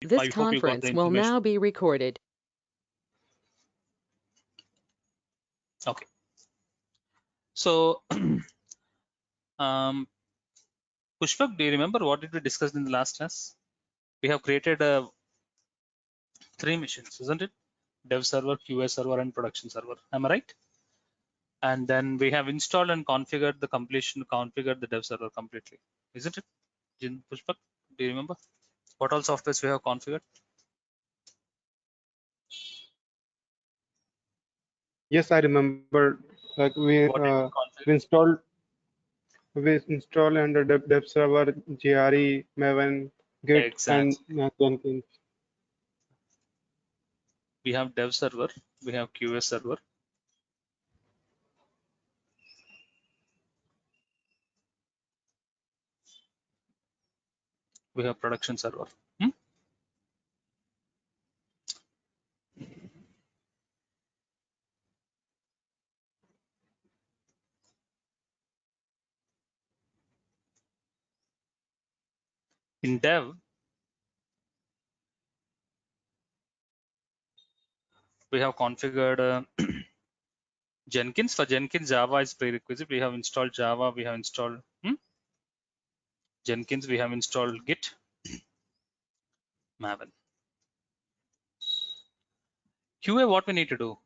This I hope you got the conference will information. now be recorded. Okay. So, Pushpak, do you remember what did we discuss in the last class? We have created 3 missions, isn't it? Dev server, QA server, and production server. Am I right? And then we have installed and configured the dev server completely, isn't it? Pushpak, do you remember what all softwares we have configured? Yes, I remember. Like What did we configure? we install under dev server, GRE, Maven, Git, and Exactly. Jenkins. We have dev server, we have QA server, we have production server. In dev, we have configured Jenkins. For Jenkins, Java is prerequisite. We have installed Java, we have installed Jenkins, we have installed Git, Maven. QA, what we need to do?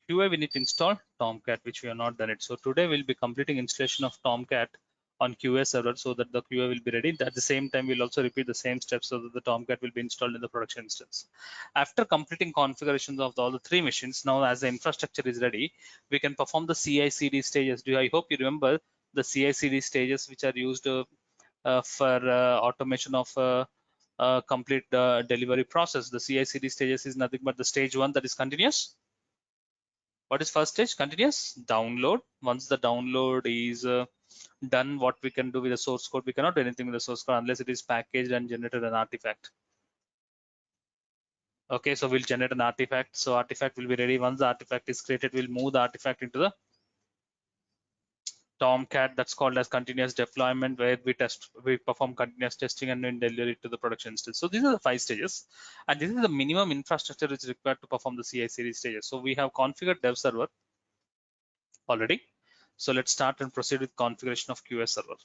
QA, we need to install Tomcat, which we have not done it. So today we'll be completing installation of Tomcat on QA server so that the QA will be ready. At the same time, we'll also repeat the same steps so that the Tomcat will be installed in the production instance. After completing configurations of all the 3 machines, now as the infrastructure is ready, we can perform the CI/CD stages. I hope you remember the CI/CD stages which are used for automation of complete delivery process. The CI/CD stages is nothing but the stage 1, that is continuous. What is first stage? Continuous download. Once the download is done, what we can do with the source code? We cannot do anything with the source code unless it is packaged and generated an artifact. Okay, so we'll generate an artifact. So artifact will be ready. Once the artifact is created, we'll move the artifact into the Tomcat. That's called as continuous deployment, where we perform continuous testing and then deliver it to the production instance. So these are the 5 stages, and this is the minimum infrastructure which is required to perform the CI/CD stages. So we have configured dev server already. So let's start and proceed with configuration of QA server.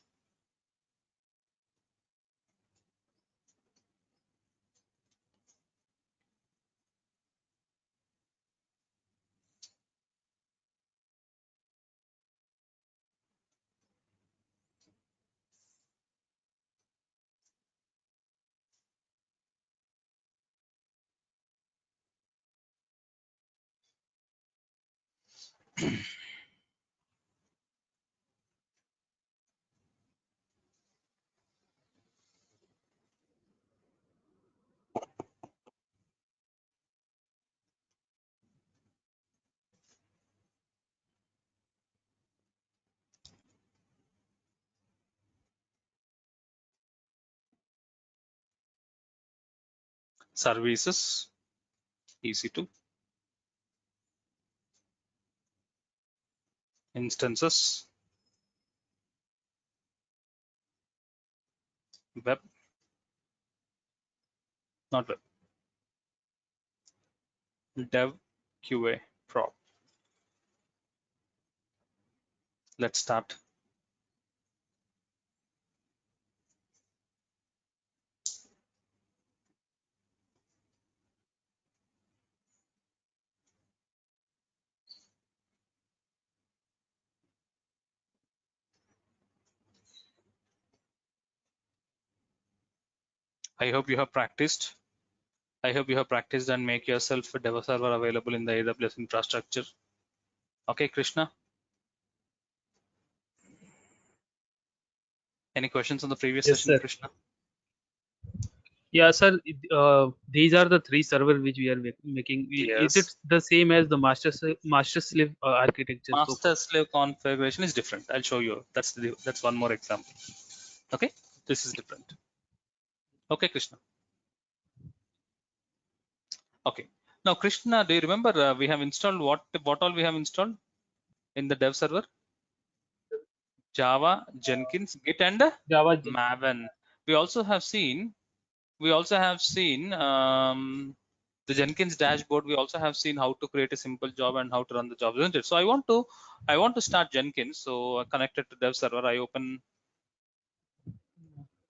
Services, EC2, instances, web, not web, dev, QA, prod. Let's start. I hope you have practiced. And make yourself a dev server available in the AWS infrastructure. Okay, Krishna. Any questions on the previous Yes, session, sir. Krishna? Yeah, sir. These are the 3 servers which we are making. Is it Yes. the same as the master slave architecture? Master slave configuration is different. I'll show you. That's one more example. Okay, this is different. Okay, Krishna. Okay. Now, Krishna, do you remember we have installed what all we have installed in the dev server? Java, Jenkins, Git, and Java. Maven. We also have seen we also have seen the Jenkins dashboard. We also have seen how to create a simple job and how to run the job, isn't it? So I want to start Jenkins. So connected to dev server, I open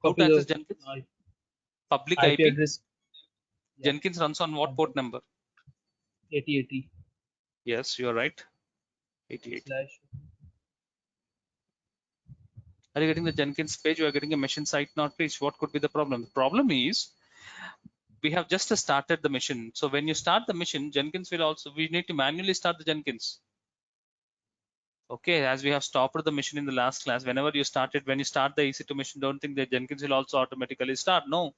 how to Copy access the Jenkins. Public IP IP. address. Yeah. Jenkins runs on what port number? 8080 Yes, you are right. 88. slash. Are you getting the Jenkins page? You are getting a machine site not page. What could be the problem? The problem is we have just started the mission. So when you start the mission, Jenkins will also, we need to manually start the Jenkins. Okay, as we have stopped the mission in the last class, whenever you started, when you start the EC2 mission, don't think that Jenkins will also automatically start. No,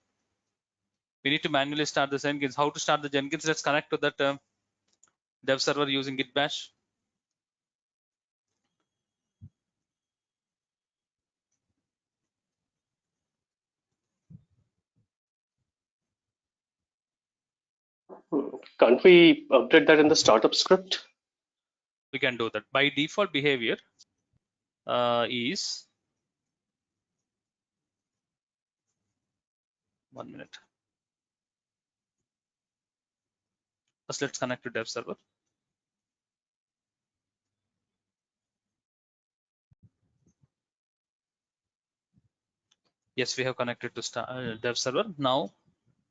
we need to manually start the Jenkins. How to start the Jenkins? Let's connect to that dev server using Git bash. Can't we update that in the startup script? We can do that. By default behavior is 1 minute. First, let's connect to dev server. Yes, we have connected to dev server. Now,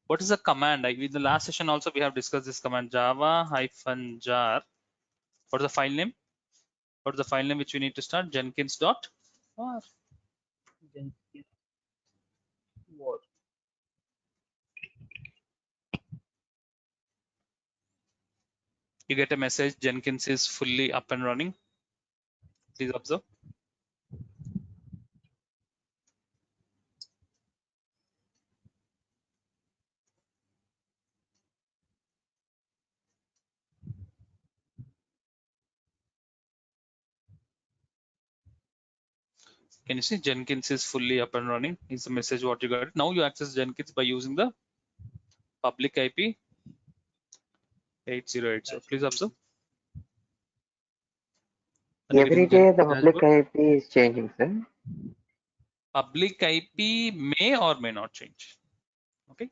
what is the command? In the last session also we have discussed this command, java-jar. What is the file name? What is the file name which we need to start? Jenkins.r. Jenkins. What? You get a message, Jenkins is fully up and running. Please observe. Can you see Jenkins is fully up and running? Is the message what you got. Now you access Jenkins by using the public IP 8080. Please observe. Every day the public IP is changing, sir. Public IP may or may not change. Okay,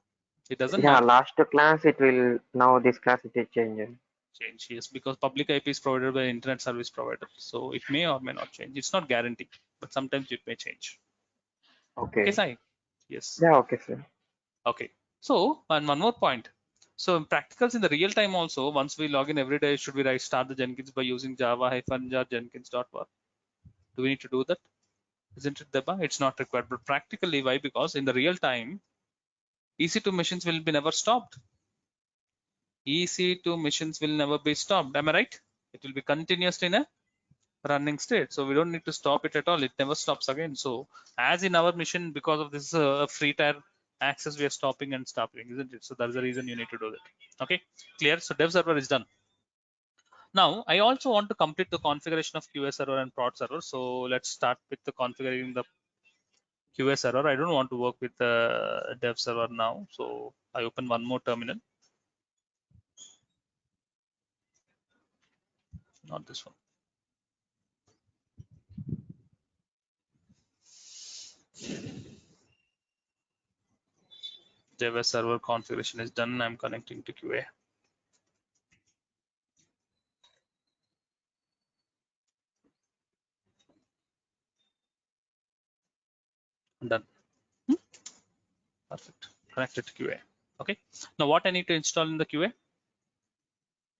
it doesn't Yeah, matter. last class it will, now this class it is changing. Change, yes, because public IP is provided by internet service provider, so it may or may not change. It's not guaranteed, but sometimes it may change. Okay. Okay, Sai? Yes. Yeah, okay, sir. Okay. So, and one more point. So in practicals in the real time also, once we log in every day, should we start the Jenkins by using java-jar jenkins.var? Do we need to do that? Isn't it, Deba? It's not required, but practically why? Because in the real time, EC2 machines will be never stopped. EC2 machines will never be stopped. Am I right? It will be continuous in a running state. So we don't need to stop it at all. It never stops again. So as in our mission, because of this free tier access, we are stopping and stopping, isn't it? So that's the reason you need to do that. Okay, clear? So dev server is done. Now I also want to complete the configuration of QA server and prod server. So let's start with the configuring the QA server. I don't want to work with the dev server now. So I open one more terminal. Not this one. Dev server configuration is done. I'm connecting to QA. Done. Perfect. Connected to QA. Okay. Now what I need to install in the QA?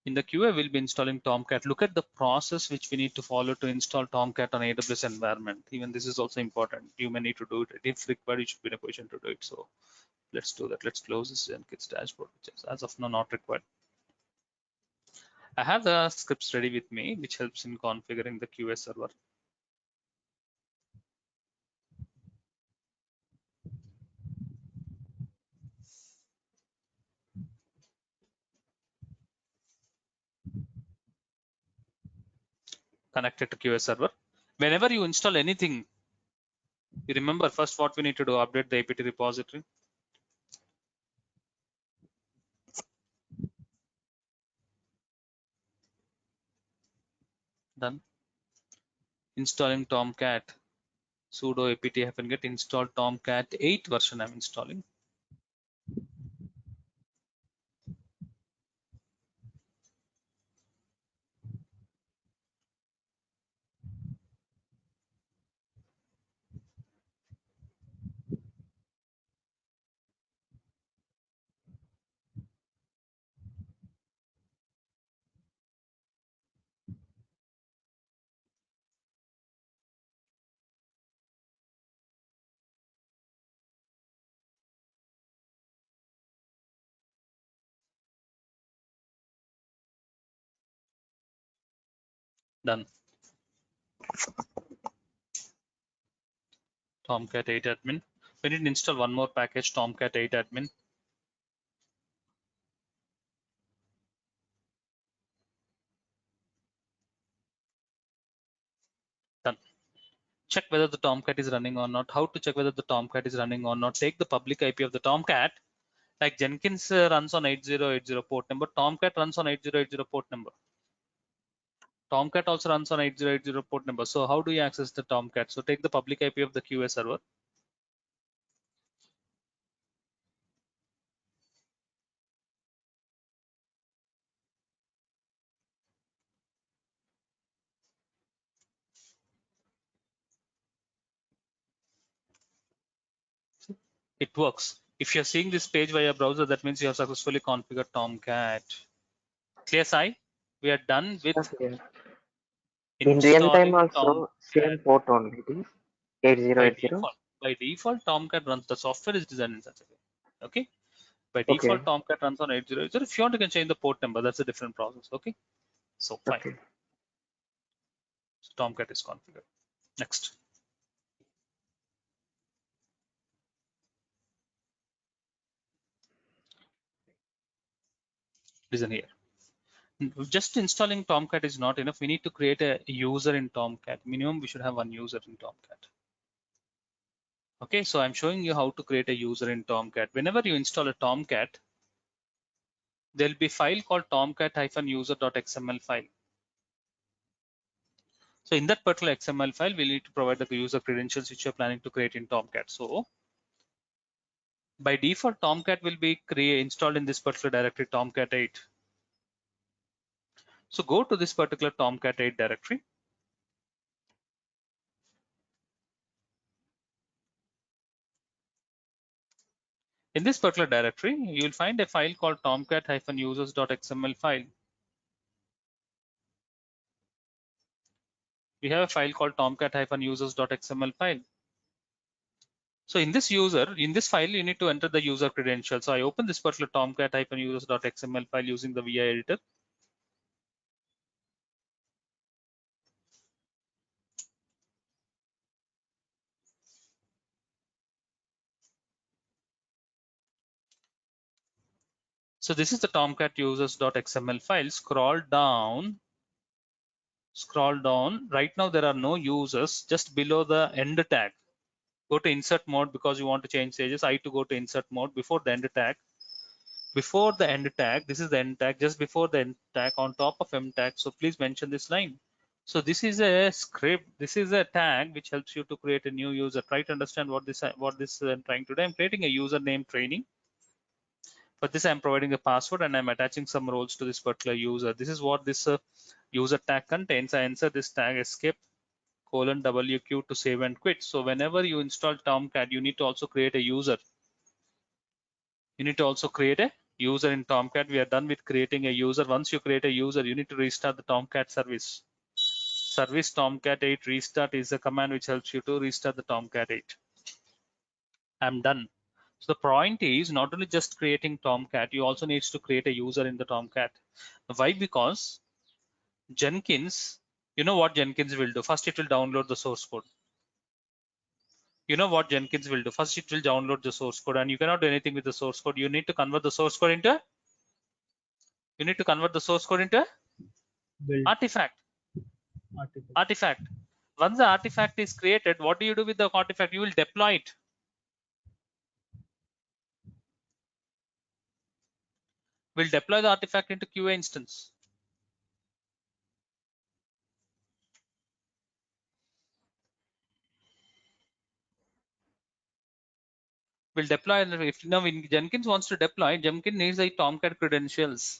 In the QA, we'll be installing Tomcat. Look at the process which we need to follow to install Tomcat on AWS environment. Even this is also important. You may need to do it. If required, you should be in a position to do it. So let's do that. Let's close this Jenkins dashboard, which is as of now not required. I have the scripts ready with me, which helps in configuring the QA server. Connected to QA server. Whenever you install anything, you remember first what we need to do, update the APT repository. Done. Installing Tomcat, sudo apt-get install Tomcat 8 version I'm installing. Done. Tomcat 8 admin. We need to install one more package, Tomcat 8 admin. Done. Check whether the Tomcat is running or not. How to check whether the Tomcat is running or not? Take the public IP of the Tomcat. Like Jenkins runs on 8080 port number, Tomcat runs on 8080 port number. Tomcat also runs on 8080 port number. So how do you access the Tomcat? So take the public IP of the QA server. It works. If you're seeing this page via browser, that means you have successfully configured Tomcat. Clear, Sai? We are done with Yes, yes. In real time installing also, same Tomcat. port only, it is 8080. By default, Tomcat runs. The software is designed in such a way. Okay. By Okay. default, Tomcat runs on 8080. If you want, you can change the port number. That's a different process. Okay. So fine. Okay. So Tomcat is configured. Next. Listen here. Just installing Tomcat is not enough. We need to create a user in Tomcat. Minimum, we should have one user in Tomcat. Okay, so I'm showing you how to create a user in Tomcat. Whenever you install a Tomcat, there'll be a file called tomcat-user.xml file. So in that particular XML file, we need to provide the user credentials which you're planning to create in Tomcat. So by default, Tomcat will be installed in this particular directory, Tomcat 8. So go to this particular Tomcat 8 directory. In this particular directory, you will find a file called tomcat-users.xml file. We have a file called tomcat-users.xml file. So in this file, you need to enter the user credentials. So I open this particular tomcat-users.xml file using the VI editor. So this is the tomcat-users.xml file. Scroll down. Right now, there are no users. Just below the end tag, go to insert mode because you want to change stages. I to go to insert mode before the end tag. Before the end tag, this is the end tag. Just before the end tag, on top of end tag. So please mention this line. So this is a script. This is a tag which helps you to create a new user. Try to understand what this I'm trying to do. I'm creating a username training. For this, I'm providing a password and I'm attaching some roles to this particular user. This is what this user tag contains. I insert this tag escape :WQ to save and quit. So whenever you install Tomcat, you need to also create a user. You need to also create a user in Tomcat. We are done with creating a user. Once you create a user, you need to restart the Tomcat service. Service Tomcat 8 restart is a command which helps you to restart the Tomcat 8. I'm done. So the point is not only just creating Tomcat, you also need to create a user in the Tomcat. Why? Because Jenkins, you know what Jenkins will do? First, it will download the source code. You know what Jenkins will do? First, it will download the source code, and you cannot do anything with the source code. You need to convert the source code into Build artifact. artifact. Once the artifact is created, what do you do with the artifact? You will deploy it. We'll deploy the artifact into QA instance. We'll deploy. If now when Jenkins wants to deploy, Jenkins needs a Tomcat credentials.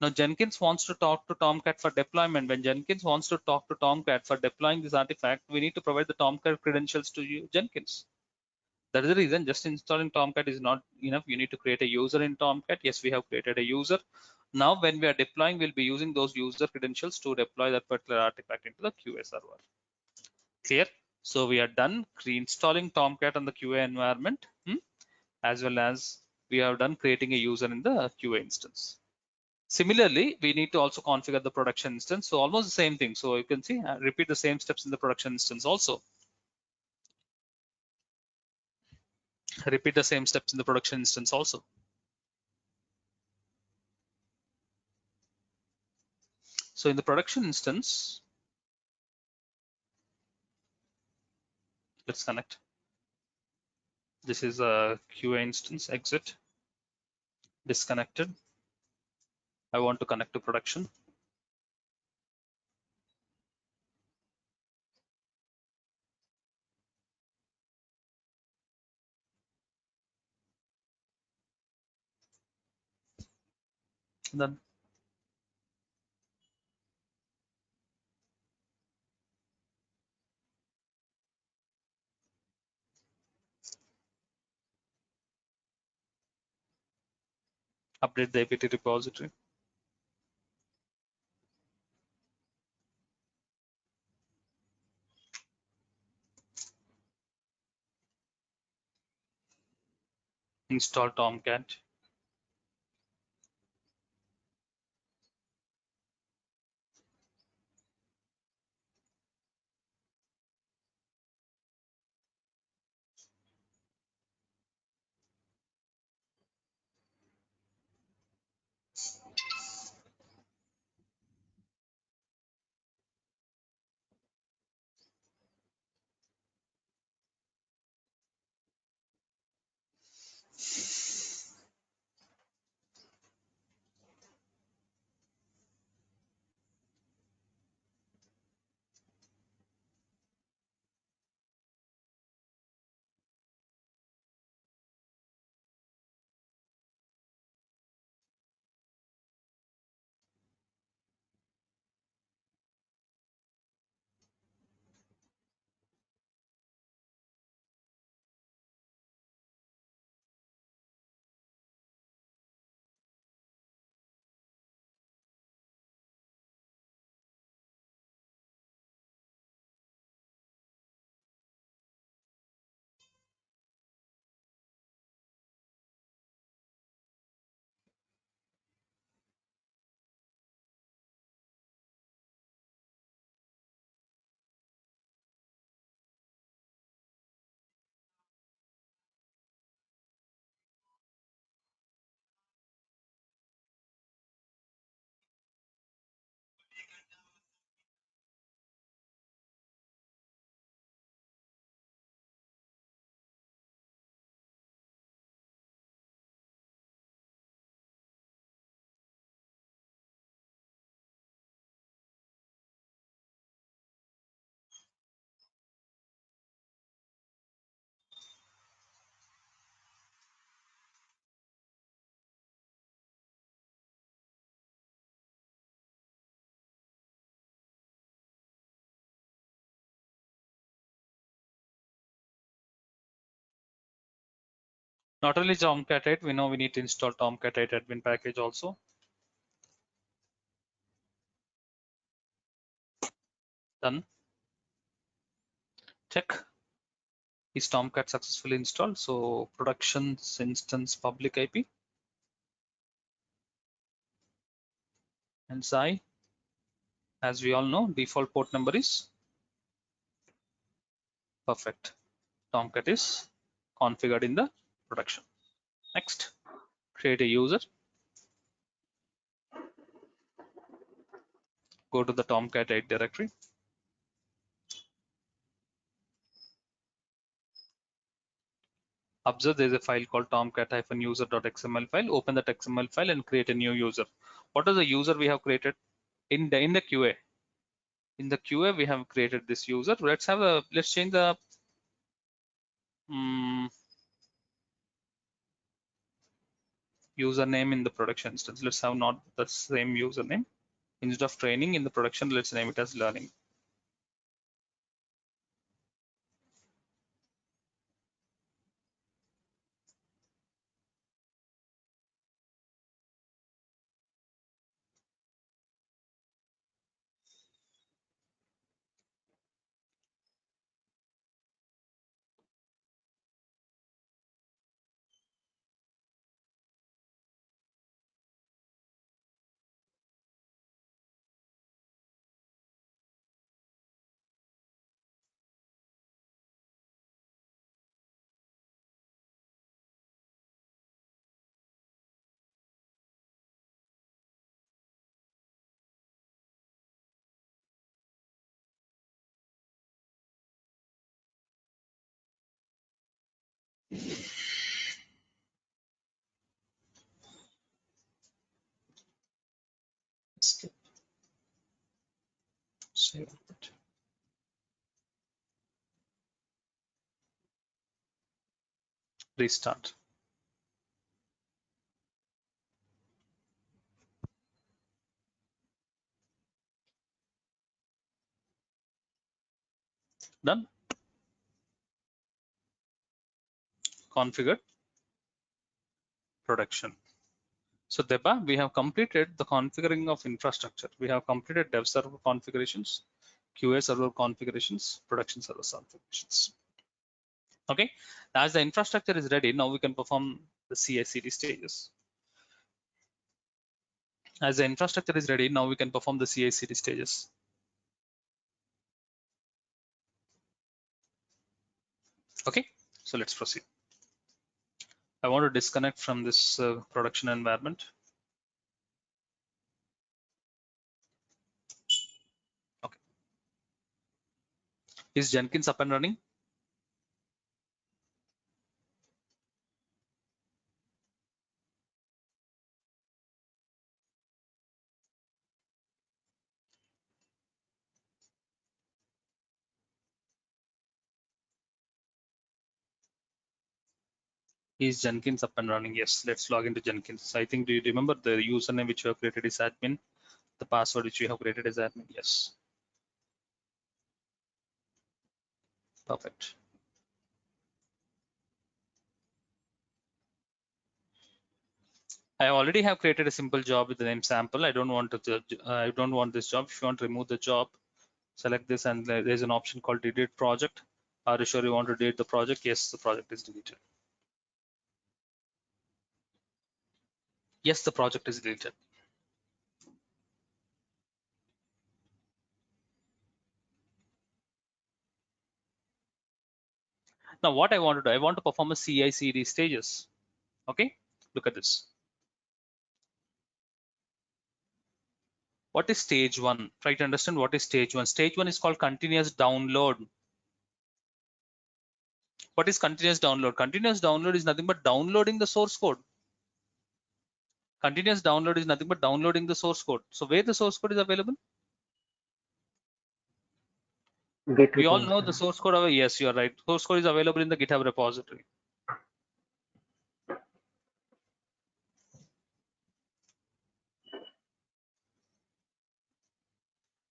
Now Jenkins wants to talk to Tomcat for deployment. When Jenkins wants to talk to Tomcat for deploying this artifact, we need to provide the Tomcat credentials to you, Jenkins. That is the reason just installing Tomcat is not enough. You need to create a user in Tomcat. Yes, we have created a user. Now when we are deploying, we'll be using those user credentials to deploy that particular artifact into the QA server. Clear? So we are done installing Tomcat on the QA environment, as well as we have done creating a user in the QA instance. Similarly, we need to also configure the production instance. So almost the same thing. So you can see, repeat the same steps in the production instance also. Repeat the same steps in the production instance also. So in the production instance, let's connect. This is a QA instance, exit, disconnected. I want to connect to production. Then update the APT repository. Install Tomcat. Not only Tomcat 8, we know we need to install Tomcat 8 admin package also. Done. Check. Is Tomcat successfully installed? So production instance public IP and SI. As we all know, default port number is perfect. Tomcat is configured in the production. Next, create a user. Go to the Tomcat 8 directory. Observe there is a file called tomcat-user.xml file. Open that XML file and create a new user. What is the user we have created in the QA? In the QA, we have created this user. Let's change the username in the production instance. Let's have not the same username. Instead of training in the production, let's name it as learning. Escape. Save it. Restart. Done. Configured. Production. So Deba, we have completed the configuring of infrastructure. We have completed dev server configurations, QA server configurations, production server configurations. Okay, as the infrastructure is ready, now we can perform the CI/CD stages. As the infrastructure is ready, now we can perform the CI/CD stages. Okay, so let's proceed. I want to disconnect from this production environment. Okay, is Jenkins up and running? Is Jenkins up and running? Yes, let's log into Jenkins. I think, do you remember the username which you have created is admin, the password which you have created is admin? Yes, perfect. I already have created a simple job with the name sample. I don't want this job. If you want to remove the job, select this, and there's an option called delete project. Are you sure you want to delete the project? Yes, the project is deleted. Yes, the project is deleted. Now what I want to do, I want to perform a CI/CD stages. Okay, look at this. What is stage one? Try to understand what is stage one. Stage one is called continuous download. What is continuous download? Continuous download is nothing but downloading the source code. Continuous download is nothing but downloading the source code. So where the source code is available? Git We all know repository. the source code. Yes, you are right. Source code is available in the GitHub repository.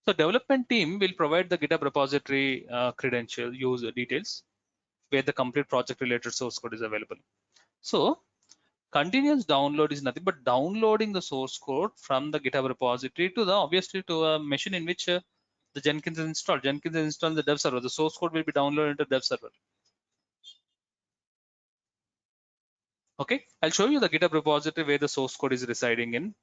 So development team will provide the GitHub repository credential user details where the complete project related source code is available. So continuous download is nothing but downloading the source code from the GitHub repository to the obviously to a machine in which the Jenkins is installed. Jenkins is installed in the dev server. The source code will be downloaded into dev server. Okay, I'll show you the GitHub repository where the source code is residing in.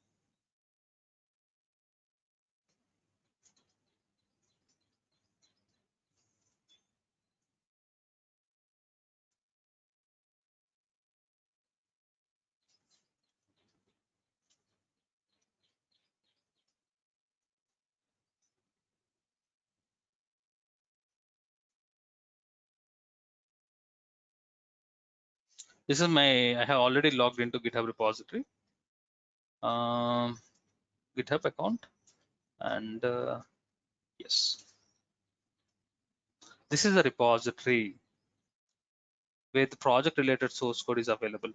This is I have already logged into GitHub repository, GitHub account, and yes, this is a repository where the project related source code is available.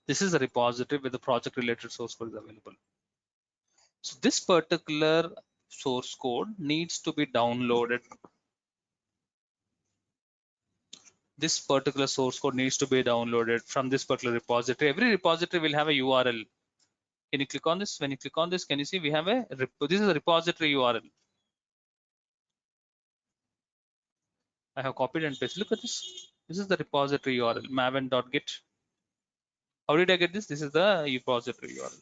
This is a repository where the project related source code is available. So this particular source code needs to be downloaded. This particular source code needs to be downloaded from this particular repository. Every repository will have a URL. Can you click on this? When you click on this, can you see we have this is a repository URL. I have copied and pasted. Look at this. This is the repository URL, maven.git. How did I get this? This is the repository URL.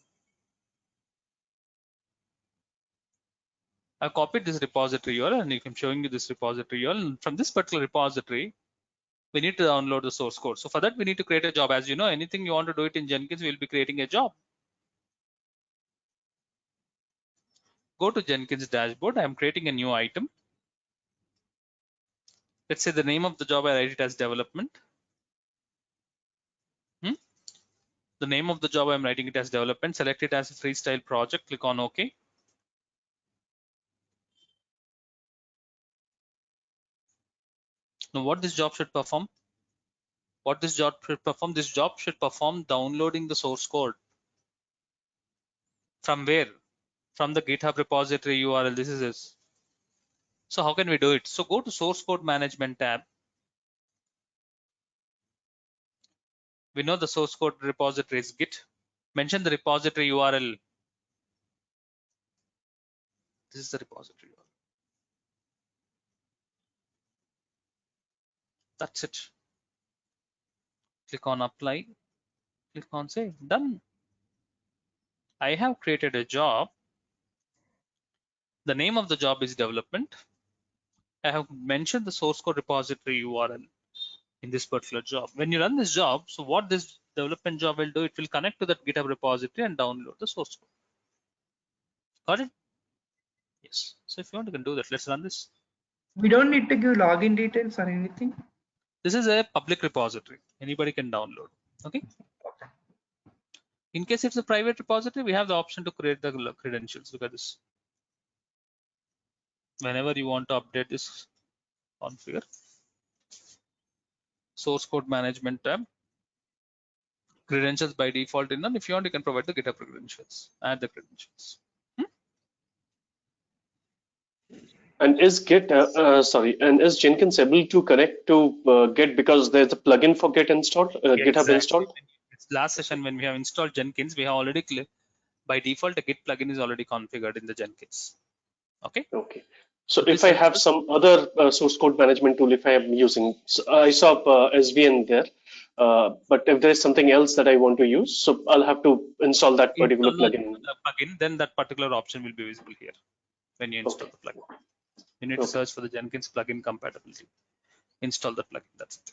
I copied this repository URL and I'm showing you this repository URL. And from this particular repository, we need to download the source code. So for that, we need to create a job. As you know, anything you want to do it in Jenkins, we'll be creating a job. Go to Jenkins dashboard. I'm creating a new item. Let's say the name of the job, I write it as development. The name of the job, I'm writing it as development. Select it as a freestyle project. Click on OK. Now what this job should perform? What this job should perform? This job should perform downloading the source code. From where? From the GitHub repository URL. This is it. So how can we do it? So go to source code management tab. We know the source code repository is Git. Mention the repository URL. This is the repository URL. That's it. Click on apply. Click on save. Done. I have created a job. The name of the job is development. I have mentioned the source code repository URL in this particular job. When you run this job, so what this development job will do, it will connect to that GitHub repository and download the source code. Got it? Yes. So if you want, you can do that. Let's run this. We don't need to give login details or anything. This is a public repository. Anybody can download. Okay. In case it's a private repository, we have the option to create the credentials. Look at this. Whenever you want to update this, configure. Source code management tab. Credentials by default in none. If you want, you can provide the GitHub credentials. Add the credentials. And is is Jenkins able to connect to Git because there's a plugin for Git installed, GitHub installed? It's last session when we have installed Jenkins, we have already by default a Git plugin is already configured in the Jenkins. Okay. Okay. So if I have some other source code management tool, if I am using, I saw SVN there, but if there is something else that I want to use, so I'll have to install that particular plugin. Then that particular option will be visible here when you install the plugin. You need to search for the Jenkins plugin compatibility. Install the plugin. That's it.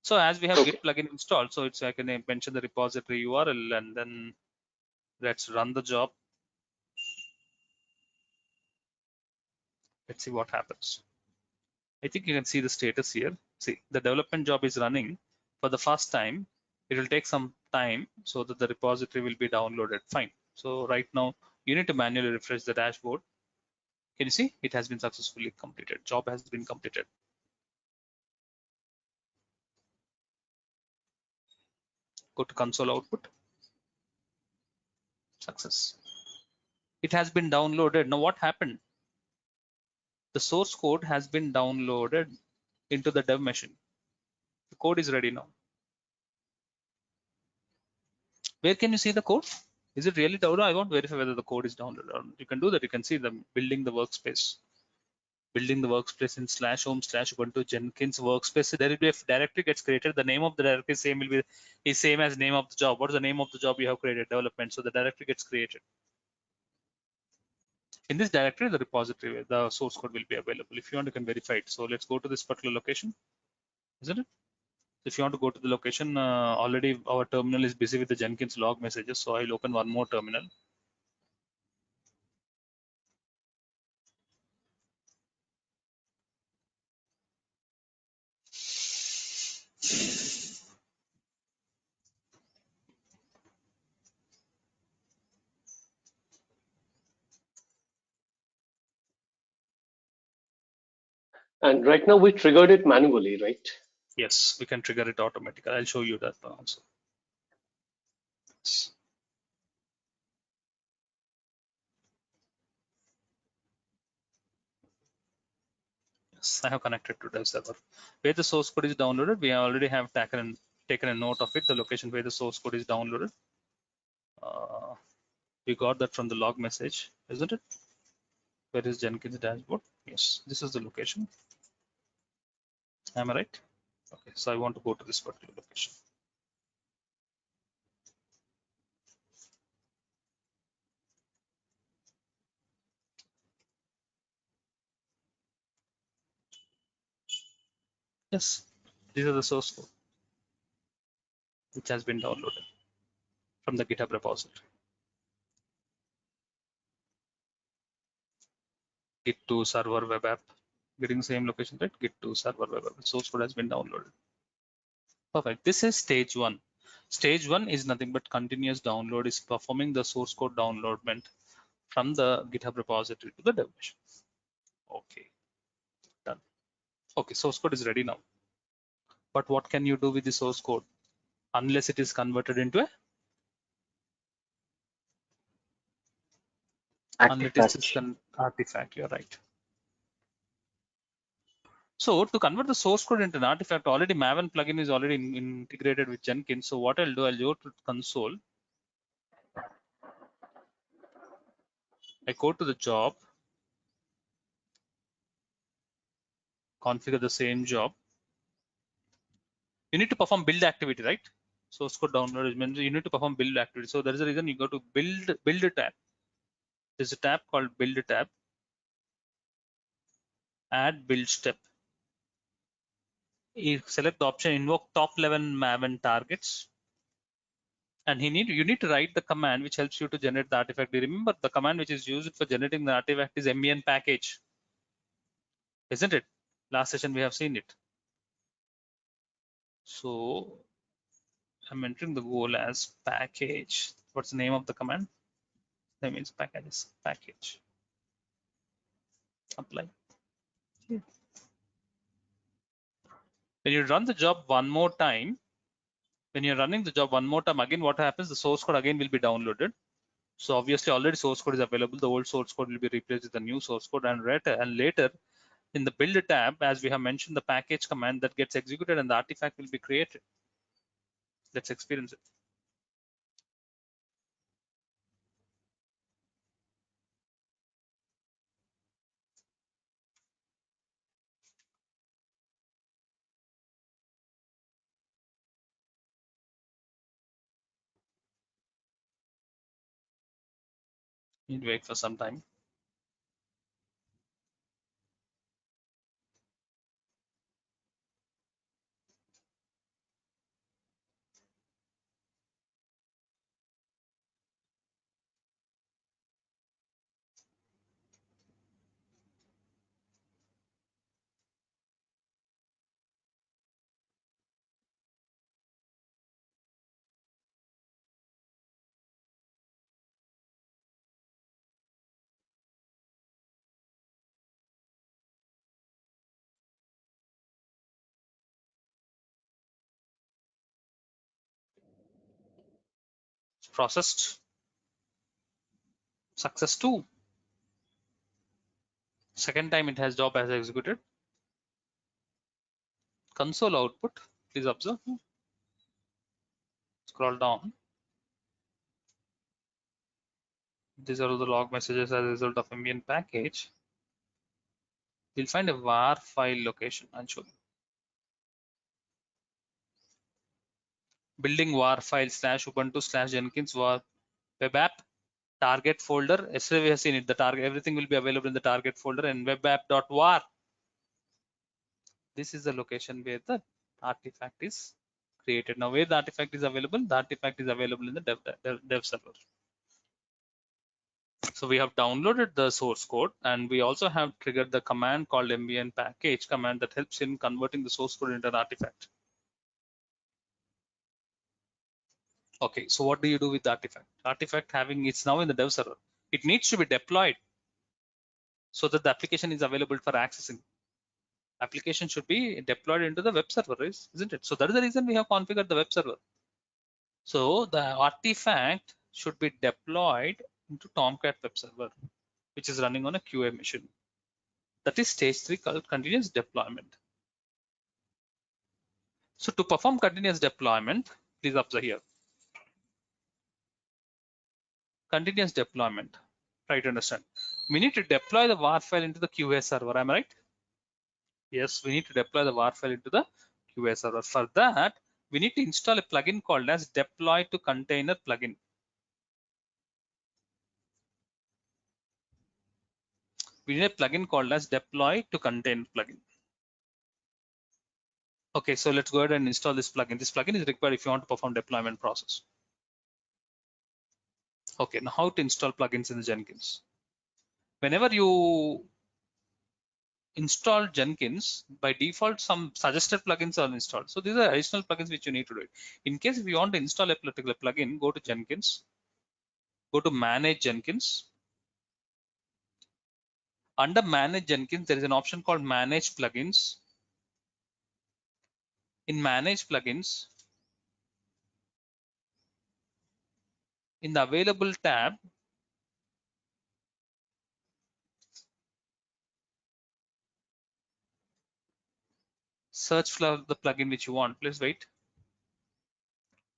So as we have Git plugin installed, so it's I can mention the repository URL and then let's run the job. Let's see what happens. I think you can see the status here. See, the development job is running for the first time. It will take some time so that the repository will be downloaded. Fine. So right now you need to manually refresh the dashboard. Can you see? It has been successfully completed. Job has been completed. Go to console output. Success. It has been downloaded. Now what happened? The source code has been downloaded into the dev machine. The code is ready now. Where can you see the code? Is it really downloaded? I won't verify whether the code is downloaded or not. You can do that. You can see them building the workspace. Building the workspace in /home/ubuntu Jenkins workspace. There will be a directory gets created. The name of the directory is same as name of the job. What is the name of the job you have created? Development. So the directory gets created. In this directory, the repository, the source code will be available. If you want, you can verify it. So let's go to this particular location, isn't it? If you want to go to the location, already our terminal is busy with the Jenkins log messages. So I'll open one more terminal. And right now we triggered it manually, right? Yes, we can trigger it automatically. I'll show you that also. Yes, I have connected to dev server. Where the source code is downloaded, we already have taken a note of it, the location where the source code is downloaded. We got that from the log message, isn't it? Where is Jenkins dashboard? Yes, this is the location. Am I right? Okay, so I want to go to this particular location. Yes, these are the source code which has been downloaded from the GitHub repository. Git to server web app, getting the same location, right? Git to server web app. The source code has been downloaded. Perfect. This is stage one. Stage 1 is nothing but continuous download, is performing the source code downloadment from the GitHub repository to the dev machine. Okay, done. Okay, source code is ready now. But what can you do with the source code unless it is converted into a artifact? You're right. So to convert the source code into an artifact, already Maven plugin is already integrated with Jenkins. So what I'll do, I'll go to console. I go to the job, configure the same job. You need to perform build activity, right? Source code download is meant you need to perform build activity. So there is a reason you go to build tab. There's a tab called build tab. Add build step. You select the option invoke top level Maven targets. And you need to write the command which helps you to generate the artifact. Do you remember the command which is used for generating the artifact is men package, isn't it? Last session we have seen it. So I'm entering the goal as package. What's the name of the command? That means packages, package. Apply. When you run the job one more time, again what happens? The source code again will be downloaded. So obviously already source code is available. The old source code will be replaced with the new source code, and later in the build tab, as we have mentioned, the package command that gets executed and the artifact will be created. Let's experience it. Need to wait for some time. It's processed. Success 2. Second time it has job as executed. Console output, please observe. Scroll down. These are the log messages as a result of ambient package. You'll find a var file location. I'll show you. Building var file /ubuntu/jenkins var web app target folder. Yesterday we have seen it. The target, everything will be available in the target folder and web app.var. This is the location where the artifact is created. Now, where the artifact is available? The artifact is available in the dev server. So we have downloaded the source code, and we also have triggered the command called mbn package command that helps in converting the source code into an artifact. Okay, so what do you do with the artifact? Artifact it's now in the dev server. It needs to be deployed so that the application is available for accessing. Application should be deployed into the web server, isn't it? So that is the reason we have configured the web server. So the artifact should be deployed into Tomcat web server, which is running on a QA machine. That is stage 3 called continuous deployment. So to perform continuous deployment, please observe here. Continuous deployment, try to understand. We need to deploy the var file into the QA server, am I right? Yes, we need to deploy the var file into the QA server. For that, we need to install a plugin called as deploy to container plugin. We need a plugin called as deploy to container plugin. Okay, so let's go ahead and install this plugin. This plugin is required if you want to perform deployment process. Okay, now how to install plugins in the Jenkins? Whenever you install Jenkins, by default, some suggested plugins are installed. So these are additional plugins which you need to do it. In case if you want to install a particular plugin, go to Jenkins, go to Manage Jenkins. Under Manage Jenkins, there is an option called Manage Plugins. In Manage Plugins, in the Available tab, search for the plugin which you want. Please wait.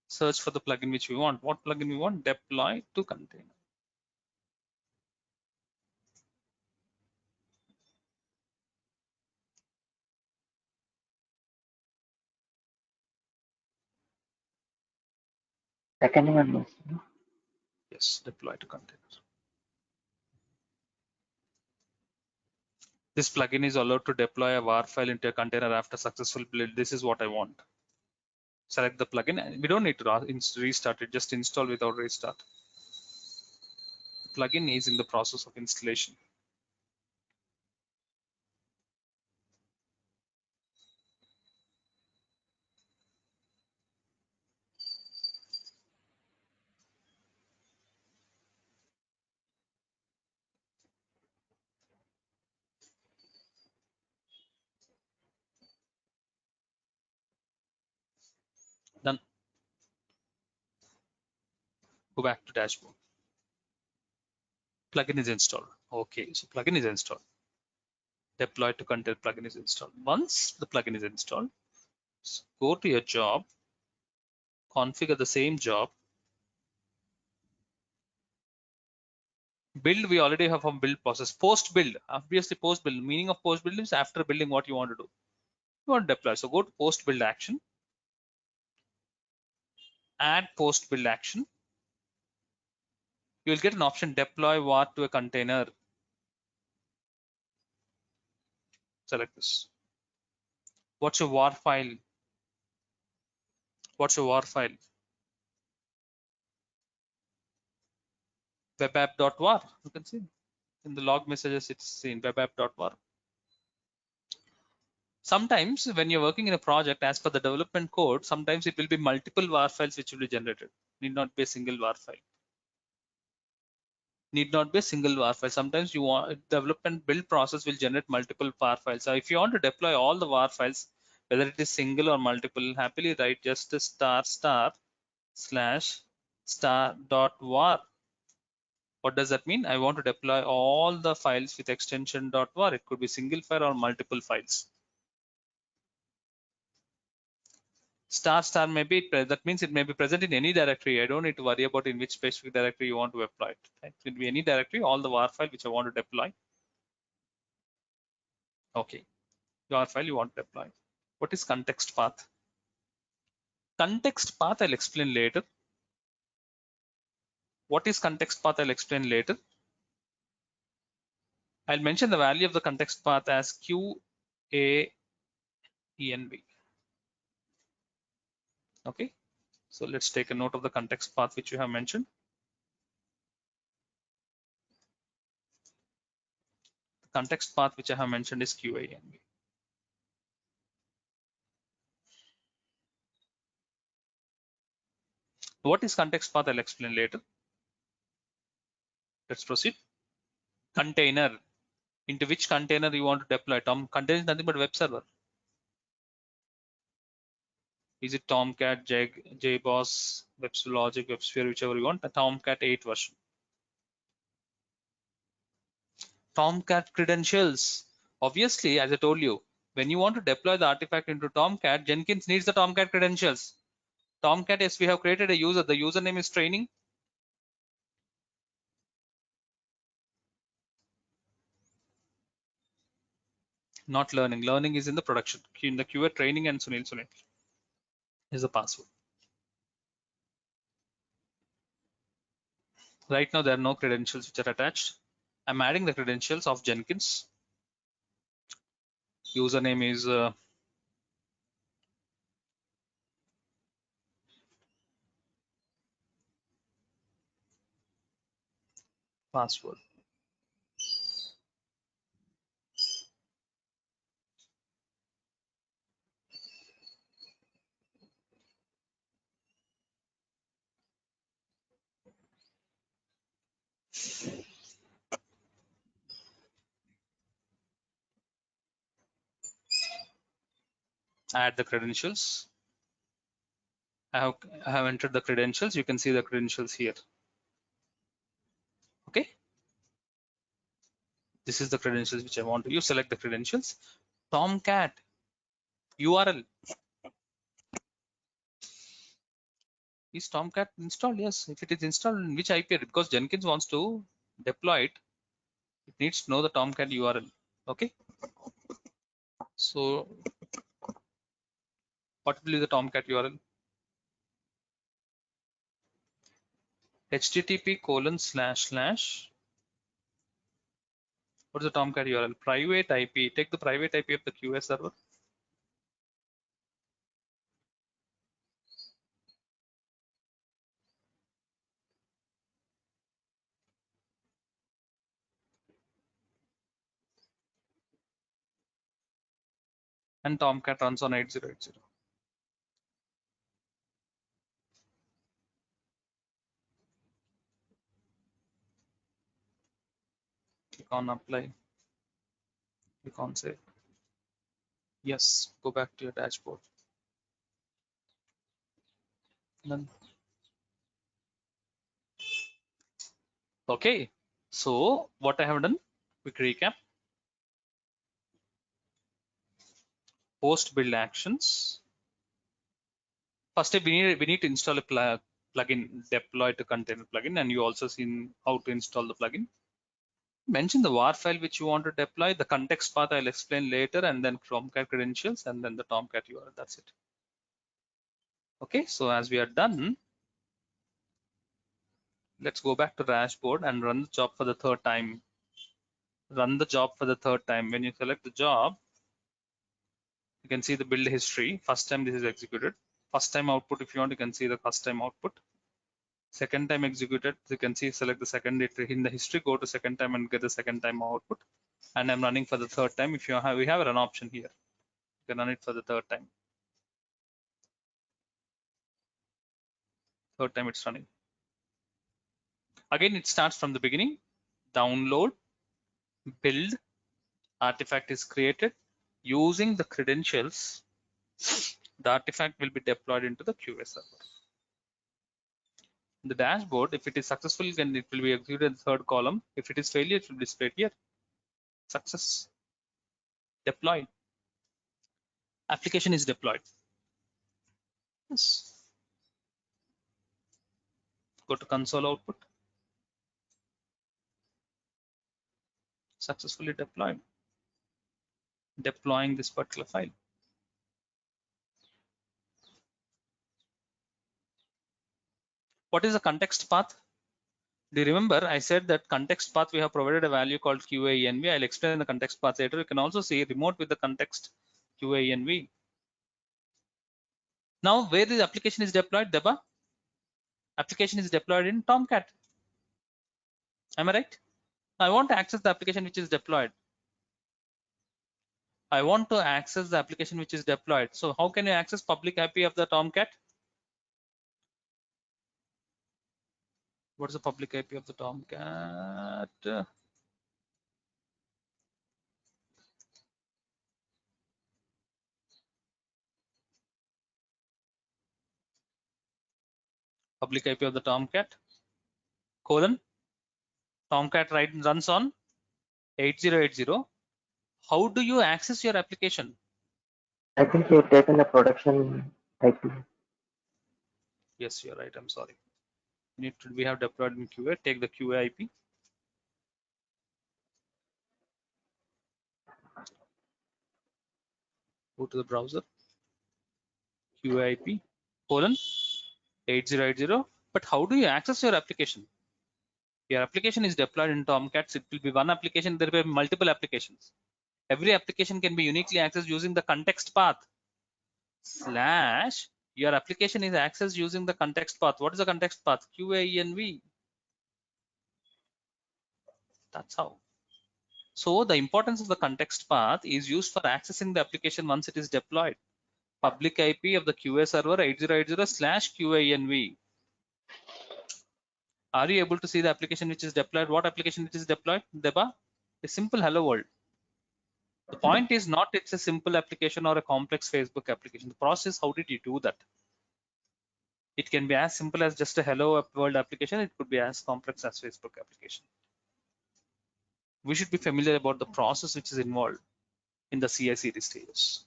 Search for the plugin which we want. What plugin we want? Deploy to container. Second one was, Yes, deploy to container. This plugin is allowed to deploy a WAR file into a container after successful build. This is what I want. Select the plugin. We don't need to restart it. Just install without restart. The plugin is in the process of installation. Done. Go back to dashboard. Plugin is installed. Okay, so plugin is installed. Deploy to container plugin is installed. Once the plugin is installed, go to your job, configure the same job. Build, we already have a build process. Post build, obviously post build. Meaning of post build is after building what you want to do. You want to deploy. So go to post build action. Add post build action. You will get an option deploy WAR to a container. Select this. What's your WAR file? What's your WAR file? webapp.war. You can see in the log messages it's seen webapp.war. Sometimes when you're working in a project as per the development code, sometimes it will be multiple WAR files which will be generated. Need not be a single WAR file. Need not be a single WAR file. Sometimes you want development build process will generate multiple WAR files. So if you want to deploy all the WAR files, whether it is single or multiple, happily write just a */**.war. What does that mean? I want to deploy all the files with extension .war. It could be single file or multiple files. ** maybe that means it may be present in any directory. I don't need to worry about in which specific directory you want to apply it. It will be any directory, all the WAR file which I want to deploy. Okay, WAR file you want to deploy. What is context path? Context path I'll explain later. What is context path? I'll explain later. I'll mention the value of the context path as QAENV. Okay, so let's take a note of the context path which you have mentioned. The context path which I have mentioned is QAENV. What is context path? I'll explain later. Let's proceed. Container. Into which container you want to deploy? Container is nothing but web server. Is it Tomcat, JBoss, WebLogic, WebSphere, whichever you want? The Tomcat 8 version. Tomcat credentials. Obviously, as I told you, when you want to deploy the artifact into Tomcat, Jenkins needs the Tomcat credentials. Tomcat, yes, we have created a user. The username is training. Not learning. Learning is in the production. In the QA training and Sunil is the password. Right now, there are no credentials which are attached. I'm adding the credentials of Jenkins. Username is password. Add the credentials. I have entered the credentials. You can see the credentials here. Okay. This is the credentials which I want to use. Select the credentials. Tomcat URL. Is Tomcat installed? Yes. If it is installed, in which IP? Because Jenkins wants to deploy it, it needs to know the Tomcat URL. Okay. So what will be the Tomcat URL? http:// What is the Tomcat URL? Private IP. Take the private IP of the QA server. And Tomcat runs on 8080. Click on apply. Click on save. Yes. Go back to your dashboard. Done. Okay. So what I have done? Quick recap. Post build actions. First step, we need to install a plugin, deploy to container plugin, and you also seen how to install the plugin. Mention the WAR file which you want to deploy. The context path I'll explain later, and then Tomcat credentials, and then the Tomcat URL. That's it. Okay, so as we are done, let's go back to dashboard and run the job for the third time. Run the job for the third time. When you select the job, you can see the build history. First time this is executed. First time output, if you want, you can see the first time output. Second time executed, you can see, select the second in the history, go to second time and get the second time output. And I'm running for the third time. If you have, we have a run option here. You can run it for the third time. Third time it's running. Again, it starts from the beginning. Download, build, artifact is created. Using the credentials, the artifact will be deployed into the QA server. The dashboard, if it is successful, then it will be executed in the third column. If it is failure, it will be displayed here. Success. Deployed. Application is deployed. Yes. Go to console output. Successfully deployed. Deploying this particular file. What is the context path? Do you remember I said that context path we have provided a value called QAENV. I'll explain the context path later. You can also see remote with the context QAENV. Now where the application is deployed, Deba? Application is deployed in Tomcat. Am I right? I want to access the application which is deployed. I want to access the application which is deployed. So how can you access public IP of the Tomcat? What is the public IP of the Tomcat? Public IP of the Tomcat, colon, Tomcat runs on 8080. How do you access your application? I think you've taken the production IP. Yes, you're right. I'm sorry. We have deployed in QA. Take the QA IP. Go to the browser. QA IP, colon, 8080. But how do you access your application? Your application is deployed in Tomcat. It will be one application. There will be multiple applications. Every application can be uniquely accessed using the context path. Slash, your application is accessed using the context path. What is the context path? QAENV. That's how. So the importance of the context path is used for accessing the application once it is deployed. Public IP of the QA server 8080/QAENV. Are you able to see the application which is deployed? What application it is deployed, Deba? A simple hello world. The point is not it's a simple application or a complex Facebook application. The process, how did you do that? It can be as simple as just a hello world application. It could be as complex as Facebook application. We should be familiar about the process which is involved in the CI/CD stages.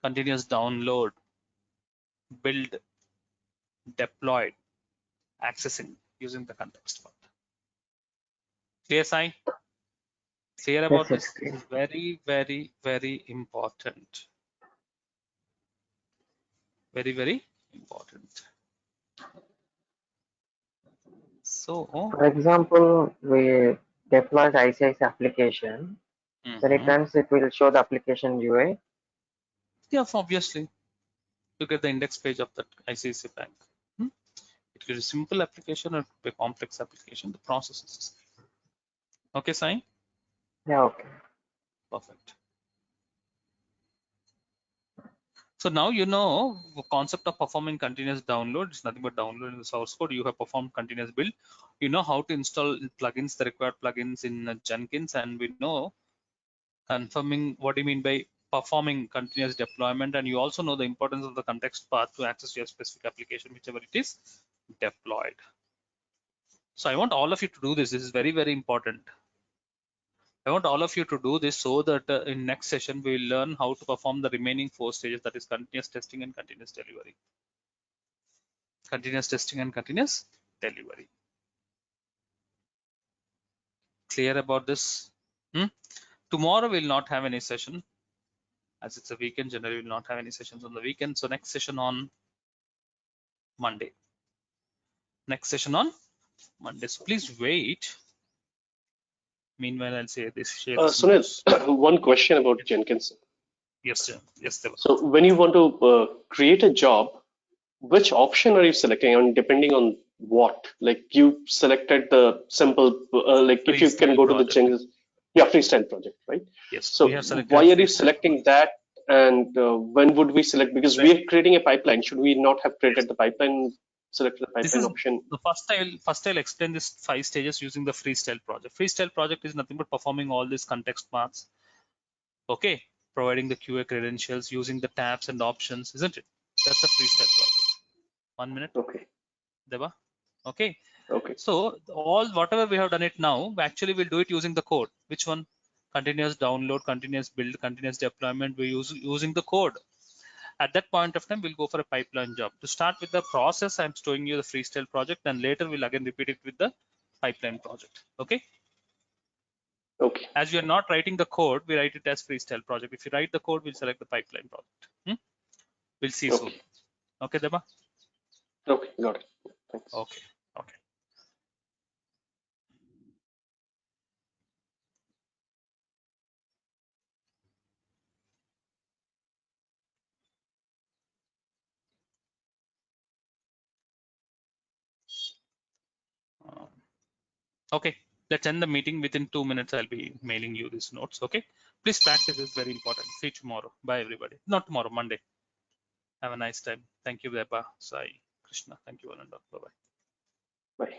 Continuous download, build, deployed, accessing using the context path. Clear, Sai? Clear about Yes, this? yes. This is very, very, very important. Very, very important. So, For example, we deployed ICICI application. Many times it will show the application UI. yes, obviously, look at the index page of that ICICI Bank. It could be a simple application or it could be a complex application. The process is the same. Okay, Sai? Yeah, okay. Perfect. So now you know the concept of performing continuous download. It's nothing but downloading the source code. You have performed continuous build. You know how to install plugins, the required plugins in Jenkins, and we know confirming what do you mean by performing continuous deployment, and you also know the importance of the context path to access your specific application, whichever it is deployed. So I want all of you to do this. This is very, very important. I want all of you to do this so that in next session we will learn how to perform the remaining 4 stages, that is continuous testing and continuous delivery. Continuous testing and continuous delivery. Clear about this? Tomorrow we'll not have any session as it's a weekend. Generally we'll not have any sessions on the weekend. So next session on Monday. Next session on Monday. So please wait. Meanwhile, I'll say this. Share this Sunil, one question about Jenkins. Yes, sir. Yes, Deva. So when you want to create a job, which option are you selecting on depending on what? Like you selected the simple, like if you can go to the Jenkins, yeah, freestyle project, right? Yes. So We have selected why are you freestyle selecting that? And when would we select? Because we are creating a pipeline. Should we not have created the pipeline, selected the This pipeline is option? the first I'll explain this 5 stages using the freestyle project. Freestyle project is nothing but performing all these context paths. Okay, providing the QA credentials, using the tabs and options, isn't it? That's a freestyle project. 1 minute, Okay. Deva. Okay. Okay. So all whatever we have done it now, actually we'll do it using the code. Which one? Continuous download, continuous build, continuous deployment. We use using the code. At that point of time, we'll go for a pipeline job. To start with the process, I'm showing you the freestyle project, and later we'll again repeat it with the pipeline project. Okay. Okay. As we are not writing the code, we write it as freestyle project. If you write the code, we'll select the pipeline project. We'll see soon. Okay, Deba? Okay, got it. Thanks. Okay. Okay. Okay, let's end the meeting. Within 2 minutes, I'll be mailing you these notes. Okay, please practice. This is very important. See you tomorrow. Bye, everybody. Not tomorrow, Monday. Have a nice time. Thank you, Deba, Sai, Krishna. Thank you, Ananda. Bye-bye. Bye.